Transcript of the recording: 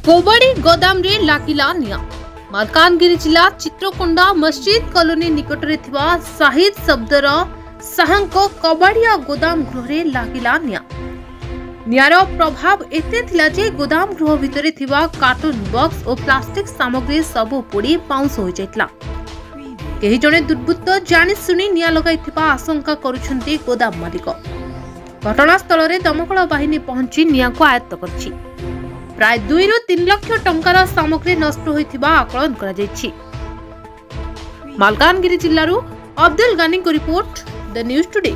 कोबड़ी गोदाम रे लागिला निया। मालकानगिरी जिला चित्रकोंडा मस्जिद कॉलोनी निकट रे थिबा शाहिद शब्दर साहंको कबाड़िया गोदाम गृह रे लागिला निया। नियार प्रभाव एते थिला जे गोदाम गृह भितरे थिबा कार्टून बॉक्स और प्लास्टिक सामग्री सबु पोड़ी पाउंस हो जाइतला। केही जणे दुर्बृत्त जानि सुनी निया लगाइथिबा आशंका करूछन्ती गोदाम मालिक। घटनास्थल रे दमकल बाहिनी पहुंची निया को आयत्त करछि। प्राय 2 ରୁ 3 लाख टंकार सामग्री नष्ट होइथिबा आकलन करा जायछि। मालकानगिरी जिल्लारू अब्दुल गानी को रिपोर्ट, द न्यूज टुडे।